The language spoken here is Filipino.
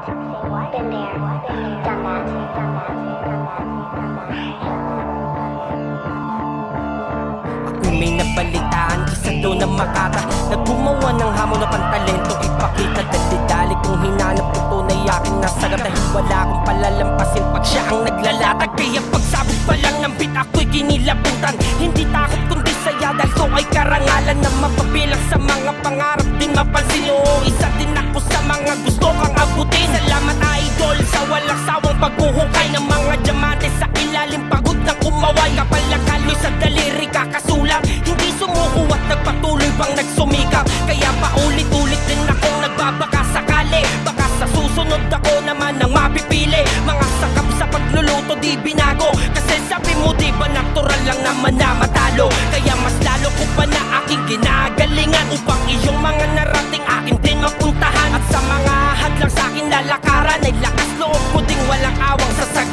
Been there, done that. Ako'y may nabalitaan, isa daw na makata Naggumawa ng hamon na pantalento ipakita Dali-dali kung hinanap ko tunay aking nasarap Dahil wala akong palalampasin pag siya ang naglalatag Kaya pagsabog pa lang ng beat ako'y kinilabutan Hindi takot kundi saya dahil ko ay karangalan Na mapabilang sa mga pangarap din mapansin Oo, isa din ako sa mga gusto kang abutin Salamat idol sa walang sawang paghuhukay Ng mga diamante sa ilalim pagod ng kumaway Kapal na kaloy sa daliri kakasulat Hindi sumuko at nagpatuloy pang nagsumikap Kaya paulit-ulit din akong nagbabaka sakali Baka sa susunod ako naman ang mapipili Mga sakap sa pagluluto di binago Kasi sabi mo di ba natural lang naman na matalo Kaya mas lalo ko pa na aking ginagalingan Upang iyong mga narating akin din mapuntahan At sa mga hadlang sa akin lalakaran Ay lakas loob ko ding walang awang sasag